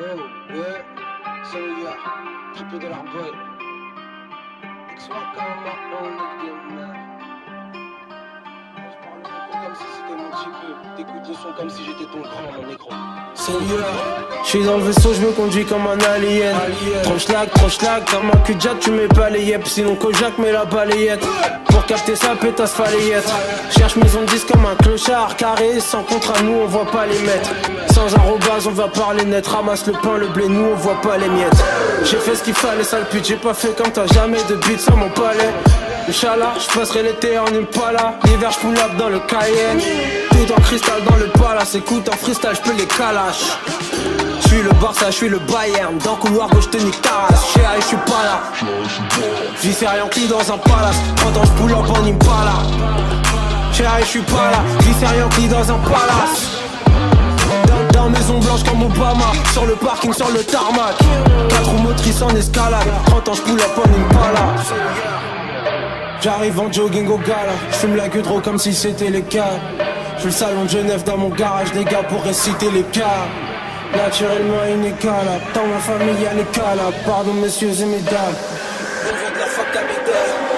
Oh, yeah, Seigneur, trippé de l'arboil. Ex-moi comme ma own again. Je parle au micro comme si c'était mon petit peu. T'écoutes le son comme si j'étais ton grand, mon écran. Seigneur, j'suis dans le vaisseau, j'me conduis comme un alien. Trop schlag, dans ma cul de jack, tu mets pas les yep. Sinon Kojak met la balayette. Pour capter sa pétasse falayette. Cherche maison de 10 comme un clochard. Carré, sans contrat, nous on voit pas les mettre. Sans arrobase, on va parler net. Ramasse le pain, le blé, nous on voit pas les miettes. J'ai fait ce qu'il fallait, sale pute, j'ai pas fait comme toi. Jamais de beat sur mon palais. Inch'Allah, j'passerai l'été en Impala. L'hiver j'pull up dans le Cayenne. Tout en cristal dans le palace. Écoute en freestyle, j'peux les calaches. J'suis le Barça, j'suis le Bayern. Dans le couloir gauche, te nique ta race. Chérie, j'suis pas là. J'vis c'est rien qui dans un palace. 30 ans j'pull up en Impala. Chérie, j'suis pas là. J'vis c'est rien qui dans un palace. Dans maison blanche comme Obama. Sur le parking, sur le tarmac. 4 roues motrices en escalade. 30 ans j'pull up en Impala. J'arrive en jogging au gala. J'fume la queue trop comme si c'était les cas. J'fais le salon de Genève dans mon garage, des gars pour réciter les cas. Naturellement inégalable, dans ma famille y'a les cas. Pardon messieurs et mesdames.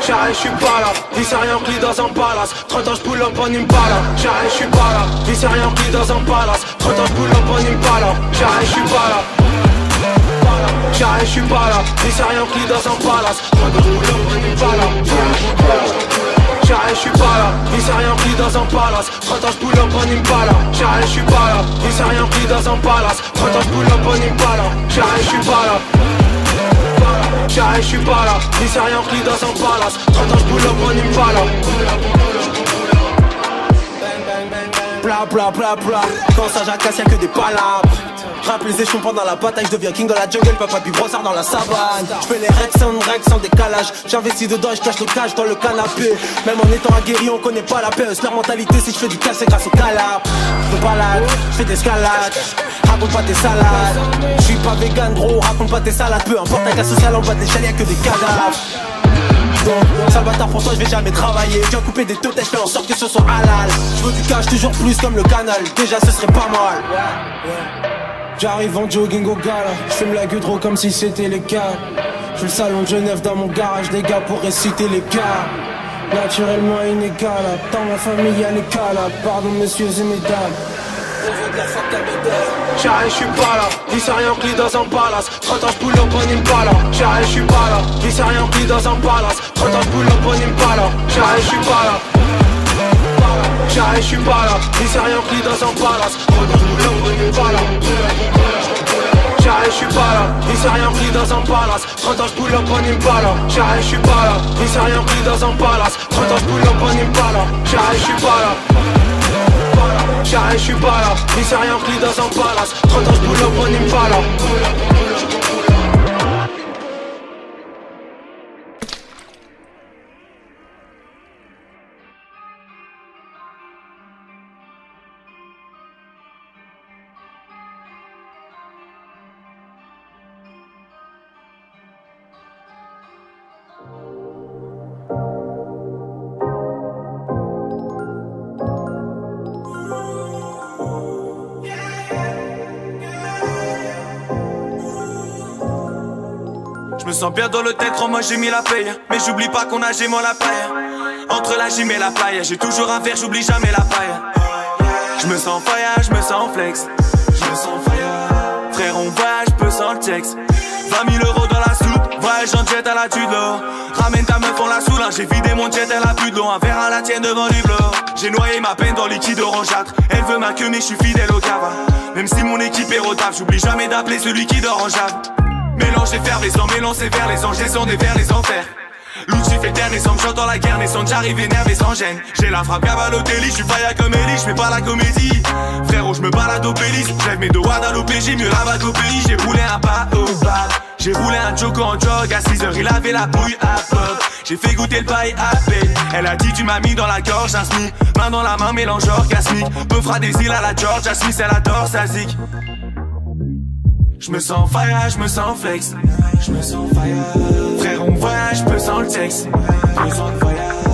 J'arrête, j'suis pas là, vie c'est rien pris dans un palace. 30 ans j'pull up en Impala. J'arrête, j'suis pas là, vie c'est rien pris dans un palace. 30 ans j'pull up en Impala. J'arrête, j'suis pas là. J'arrête, j'suis pas là, vie c'est rien pris dans un palace. 30 ans j'pull up en Impala. J'arrête, j'suis pas là, vie c'est rien pris dans un palace. 30 ans j'pull up en Impala. J'arrête, j'suis pas là, vie c'est rien pris dans un palace. 30 ans j'pull up en Impala. J'arrête, j'suis pas là. J'arrête, j'suis pas là, vie c'est rien pris dans un palace. 30 ans j'pull up en Impala. Bla bla bla bla, quand ça jacasse y'a que des palabres. Rap les échelons pendant la bataille, je deviens king dans la jungle, papa puis brossard dans la savane. J'fais les règles sans décalage. J'investis dedans et j'cache le cash dans le canapé. Même en étant aguerri, on connaît pas la paix. Leur mentalité, si j'fais du cash, c'est grâce au calabre. J'me balade, j'fais des escalades. Raconte pas tes salades. J'suis pas vegan, gros, raconte pas tes salades. Peu importe ta cas social, en bas de l'échelle, y'a que des cadavres. Donc, sale bâtard pour toi, je vais jamais travailler. Je viens couper des têtes, je fais en sorte que ce soit halal. Je veux du cash toujours plus comme le canal. Déjà, ce serait pas mal. J'arrive en jogging au gala. J'fume la gueule trop comme si c'était les cas. J'fais le salon de Genève dans mon garage, des gars pour réciter les cas. Naturellement inégalable, dans ma famille y'a les cas là. Pardon messieurs et mesdames. J'arrête, j'suis pas là, vie c'est rien pris dans un palace. 30 ans j'pull up en Impala. J'arrête, j'suis pas là, vie c'est rien pris dans un palace. 30 ans j'pull up en Impala. J'arrête, j'suis pas là. J'arrête, j'suis pas là, vie c'est rien pris dans un palace. 30 ans j'pull up en Impala. J'arrête, j'suis pas là, vie c'est rien pris dans un palace. 30 ans j'pull up en Impala. J'arrête, j'suis pas là, vie c'est rien pris dans un palace. 30 ans j'pull up en Impala. J'arrête, j'suis pas là. J'arrête, j'suis pas là, vie c'est rien pris dans un palace. 30 ans j'pull up en Impala. Je me sens bien dans le tête, moi j'ai mis la paye. Mais j'oublie pas qu'on a gémant la paille. Entre la gym et la paille, j'ai toujours un verre, j'oublie jamais la paille. Je me sens fire, je me sens flex. Je me sens fire. Frère on voyage, peu sans le texte. 20 000 euros dans la soute, voyage en jet à la Tudor. Ramène ta meuf, on la saoule, j'ai vidé mon jet, elle a plus de l'eau. Un verre à la tienne devant du bloc. J'ai noyé ma peine dans liquide orangeâtre. Elle veut ma queue mais je suis fidèle au cava. Même si mon équipe est rotable, j'oublie jamais d'appeler celui qui dort en jade. Mélange effervescent, mélange sévère, les anges descendent des vers les enfers. L'outil fait terre, naissante, j'entends la guerre naissante, j'arrive énervé sans gêne. J'ai la frappe Cavalotelli, j'suis fire comme Ellie, j'fais pas la comédie. Frérot, j'me balade au pélis, j'lève mes doigts dans l'OPJ, mieux la vague au pays. J'ai roulé un pas au bas, j'ai roulé un choco en jog. À 6h, il avait la bouille à pop. J'ai fait goûter le paille à paix. Elle a dit tu m'as mis dans la gorge un SMIC. Main dans la main, mélange orgasmique. Peu fera des îles à la Georgia Smith, elle adore sa zik. J'me sens fire, j'me sens flex. J'me sens fire. Frère on voyage, peu sans le texte.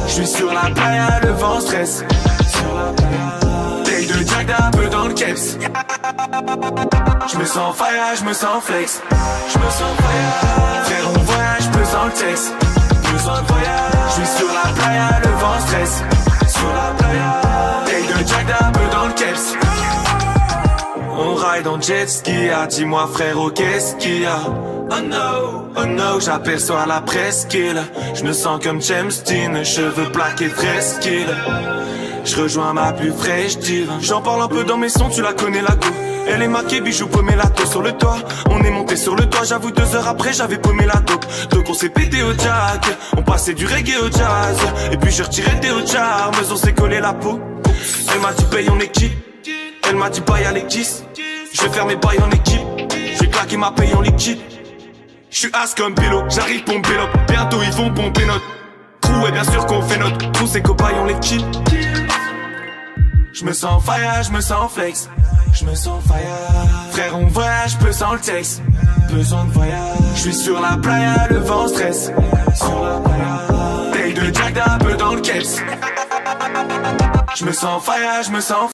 J'suis sur la playa, le vent stress. Sur la playa. Taille de Jack d'un peu dans le caps. Je me sens fire, je me sens flex. Je me sens fire. Frère, on voyage, peu sans le texte. Besoin de voyage. Je suis sur la playa, le vent stress. Sur la playa. Taille de Jack d'un peu dans le caps. On ride en jet ski, dis-moi frérot, qu'est-ce qu'il y a? Oh no, j'aperçois la presqu'île. Je me sens comme James Dean, cheveux plaqués fresquille. Je rejoins ma plus fraîche diva. J'en parle un peu dans mes sons, tu la connais la go. Elle est maquée, bijoux paumé la taux sur le toit. On est monté sur le toit, j'avoue 2 heures après j'avais paumé la dope. Donc on s'est pété au jack, on passait du reggae au jazz. Et puis j'ai retiré des hauts charmes, on s'est collé la peau. Elle m'a dit paye en équipe, elle m'a dit bail à l'église. Je vais faire mes bails en équipe, je vais claquer ma paye en liquide. Je suis as comme Pélo, j'arrive pomper l'op. Bientôt ils vont pomper notre crew et bien sûr qu'on fait notre. Tous ces copains on les kill. Je me sens fire, je me sens flex. Je me sens fire. Frère on voyage, peu sans le texte. Besoin de voyage. Je suis sur la playa, le vent stress. Sur la playa. Taille de Jack d'un peu dans le caps. Je me sens fire, je me sens